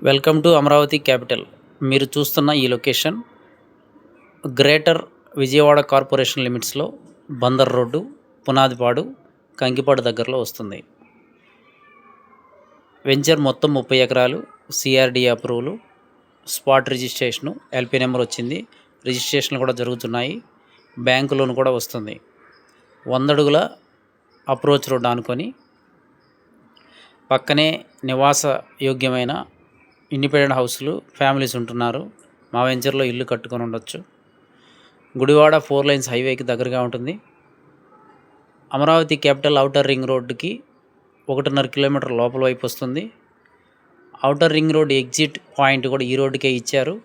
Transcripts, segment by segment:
Welcome to Amaravati capital. మీరు చూస్తున్న ఈ లొకేషన్ గ్రేటర్ విజయవాడ కార్పొరేషన్ లిమిట్స్లో బందర్ రోడ్డు, పునాదిపాడు, కంకిపాడు దగ్గరలో వస్తుంది. వెంచర్ మొత్తం 30 ఎకరాలు, CRD approval, spot registration, LP number వచ్చింది. రిజిస్ట్రేషన్లు కూడా జరుగుతున్నాయి. బ్యాంకు లోన్ కూడా వస్తుంది. 100 అడుగుల అప్రోచ్ రోడ్ ఆనుకొని పక్కనే నివాస యోగ్యమైన ఇండిపెండెంట్ హౌస్లు, ఫ్యామిలీస్ ఉంటున్నారు. మా వెంచర్లో ఇల్లు కట్టుకొని ఉండొచ్చు. గుడివాడ 4 లైన్స్ హైవేకి దగ్గరగా ఉంటుంది. అమరావతి క్యాపిటల్ ఔటర్ రింగ్ రోడ్డుకి 1.5 కిలోమీటర్ లోపల వైపు వస్తుంది. Outer ring road exit point కూడా ఈ రోడ్డుకే ఇచ్చారు.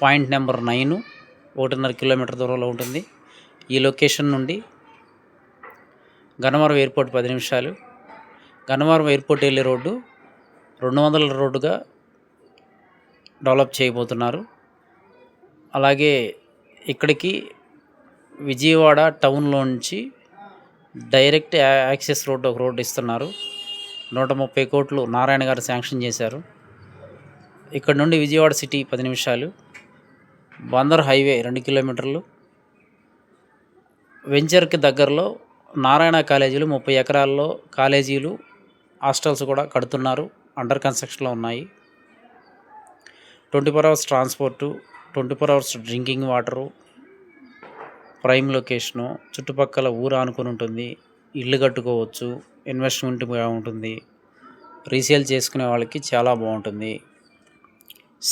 పాయింట్ నెంబర్ 9 1.5 కిలోమీటర్ దూరంలో ఉంటుంది. ఈ లొకేషన్ నుండి గన్నవరం ఎయిర్పోర్ట్ 10 నిమిషాలు. గన్నవరం ఎయిర్పోర్ట్ వెళ్ళే రోడ్డు 200 రోడ్డుగా డెవలప్ చేయబోతున్నారు. అలాగే ఇక్కడికి విజయవాడ టౌన్లో నుంచి డైరెక్ట్ యాక్సెస్ రోడ్డు ఒక రోడ్డు ఇస్తున్నారు. 130 కోట్లు నారాయణ గారు శాంక్షన్ చేశారు. ఇక్కడ నుండి విజయవాడ సిటీ 10 నిమిషాలు. బందర్ హైవే 2 కిలోమీటర్లు. వెంచర్కి దగ్గరలో నారాయణ కాలేజీలు 30 ఎకరాల్లో కాలేజీలు, హాస్టల్స్ కూడా కడుతున్నారు. అండర్ కన్స్ట్రక్షన్లో ఉన్నాయి. 24 hours transport, 24 hours drinking water, prime location, చుట్టుపక్కల ఊరు ఆనుకొని ఉంటుంది. ఇల్లు కట్టుకోవచ్చు, ఇన్వెస్ట్మెంట్గా ఉంటుంది. రీసేల్ చేసుకునే వాళ్ళకి చాలా బాగుంటుంది.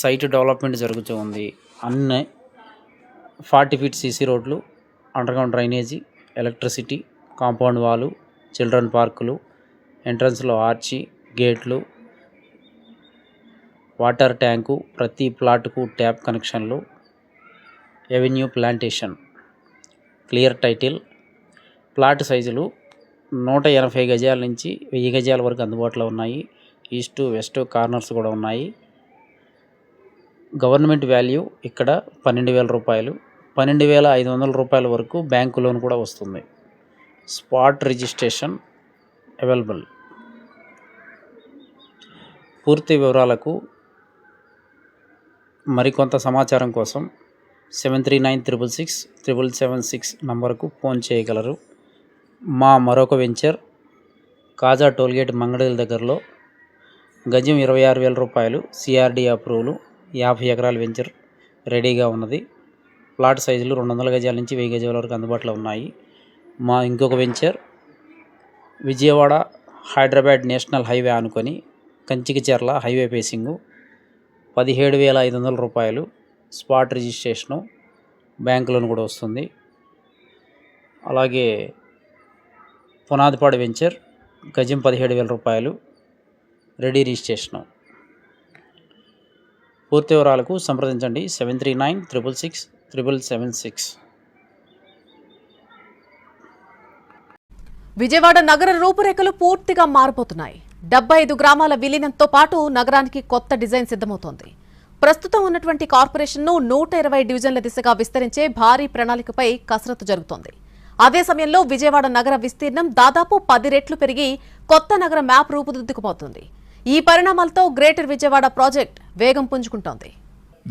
సైట్ డెవలప్మెంట్ జరుగుతూ ఉంది. అన్నీ 40 ఫీట్ సీసీ రోడ్లు, అండర్గ్రౌండ్ డ్రైనేజీ, ఎలక్ట్రిసిటీ, కాంపౌండ్ వాలు, చిల్డ్రన్ పార్కులు, ఎంట్రన్స్లో ఆర్చి, గేట్లు, వాటర్ ట్యాంకు, ప్రతి ప్లాట్కు ట్యాప్ కనెక్షన్లు, avenue plantation, clear title. Plot సైజులు 180 గజాల నుంచి 1000 గజాల వరకు అందుబాటులో ఉన్నాయి. ఈస్టు వెస్ట్ కార్నర్స్ కూడా ఉన్నాయి. గవర్నమెంట్ వాల్యూ ఇక్కడ 12,000 రూపాయలు, 12,500 రూపాయల వరకు బ్యాంకు లోన్ కూడా వస్తుంది. Spot registration available. పూర్తి వివరాలకు మరికొంత సమాచారం కోసం 7396667776 నంబరుకు ఫోన్ చేయగలరు. మా మరొక వెంచర్ కాజా టోల్గేట్ మంగళగిరి దగ్గరలో గజం 26,000 రూపాయలు, సిఆర్డి అప్రూవల్, 50 ఎకరాల వెంచర్ రెడీగా ఉన్నది. ప్లాట్ సైజులు 200 గజాల నుంచి 1000 గజాల వరకు అందుబాటులో ఉన్నాయి. మా ఇంకొక venture Vijayawada Hyderabad national highway ఆనుకొని కంచికిచెర్ల హైవే ఫేసింగు, 17,500 రూపాయలు, స్పాట్ రిజిస్ట్రేషను, బ్యాంక్ లోన్ కూడా వస్తుంది. అలాగే పునాదిపాడు వెంచర్ గజం 17,000 రూపాయలు, రెడీ రిజిస్ట్రేషను. పూర్తి వివరాలకు సంప్రదించండి 7396667776. విజయవాడ నగర రూపురేఖలు పూర్తిగా మారిపోతున్నాయి. 75 గ్రామాల విలీనంతో పాటు నగరానికి కొత్త డిజైన్ సిద్ధమవుతోంది. ప్రస్తుతం ఉన్నటువంటి కార్పొరేషన్ను 120 డివిజన్ల దిశగా విస్తరించే భారీ ప్రణాళికపై కసరత్తు జరుగుతోంది. అదే సమయంలో విజయవాడ నగర విస్తీర్ణం దాదాపు 10 రెట్లు పెరిగి కొత్త నగర మ్యాప్ రూపుదిద్దుకుపోతుంది. ఈ పరిణామాలతో గ్రేటర్ విజయవాడ ప్రాజెక్ట్ వేగం పుంజుకుంటోంది.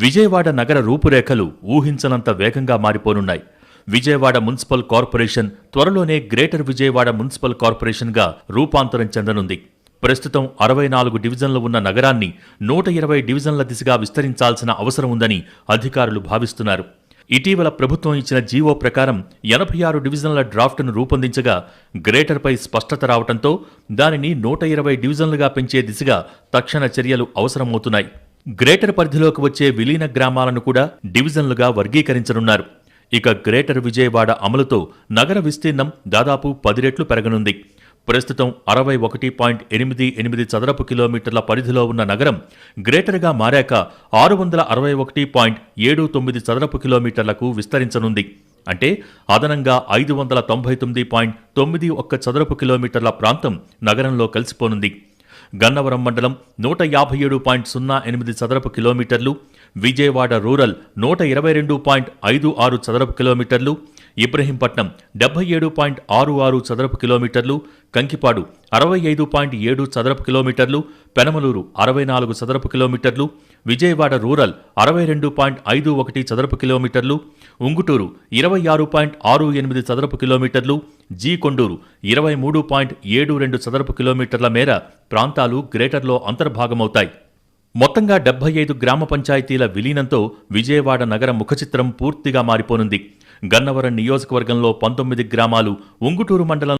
విజయవాడ నగర రూపురేఖలు ఊహించనంత వేగంగా మారిపోనున్నాయి. విజయవాడ మున్సిపల్ కార్పొరేషన్ త్వరలోనే గ్రేటర్ విజయవాడ మున్సిపల్ కార్పొరేషన్గా రూపాంతరం చెందనుంది. ప్రస్తుతం 64 డివిజన్లు ఉన్న నగరాన్ని 120 డివిజన్ల దిశగా విస్తరించాల్సిన అవసరం ఉందని అధికారులు భావిస్తున్నారు. ఇటీవల ప్రభుత్వం ఇచ్చిన జీవో ప్రకారం 86 డివిజన్ల డ్రాఫ్ట్ను రూపొందించగా గ్రేటర్పై స్పష్టత రావడంతో దానిని 120 డివిజన్లుగా పెంచే దిశగా తక్షణ చర్యలు అవసరమవుతున్నాయి. గ్రేటర్ పరిధిలోకి వచ్చే విలీన గ్రామాలను కూడా డివిజన్లుగా వర్గీకరించనున్నారు. ఇక గ్రేటర్ విజయవాడ అమలుతో నగర విస్తీర్ణం దాదాపు 10 రెట్లు పెరగనుంది. ప్రస్తుతం 61.88 చదరపు కిలోమీటర్ల పరిధిలో ఉన్న నగరం గ్రేటర్గా మారాక 661.79 చదరపు కిలోమీటర్లకు విస్తరించనుంది. అంటే అదనంగా 599.91 చదరపు కిలోమీటర్ల ప్రాంతం నగరంలో కలిసిపోనుంది. గన్నవరం మండలం 157.08 చదరపు కిలోమీటర్లు, విజయవాడ రూరల్ 122.56 చదరపు కిలోమీటర్లు, ఇబ్రహీంపట్నం 77.66 చదరపు కిలోమీటర్లు, కంకిపాడు 65.7 చదరపు కిలోమీటర్లు, పెనమలూరు 64 చదరపు కిలోమీటర్లు, విజయవాడ రూరల్ 62.51 చదరపు కిలోమీటర్లు, ఉంగుటూరు 26.68 చదరపు కిలోమీటర్లు, జీ కొండూరు 23.72 చదరపు కిలోమీటర్ల మేర ప్రాంతాలు గ్రేటర్లో అంతర్భాగమవుతాయి. మొత్తంగా 75 గ్రామ పంచాయతీల విలీనంతో విజయవాడ నగర ముఖచిత్రం పూర్తిగా మారిపోనుంది. గన్నవరం నియోజకవర్గంలో 19 గ్రామాలు, ఉంగుటూరు మండలం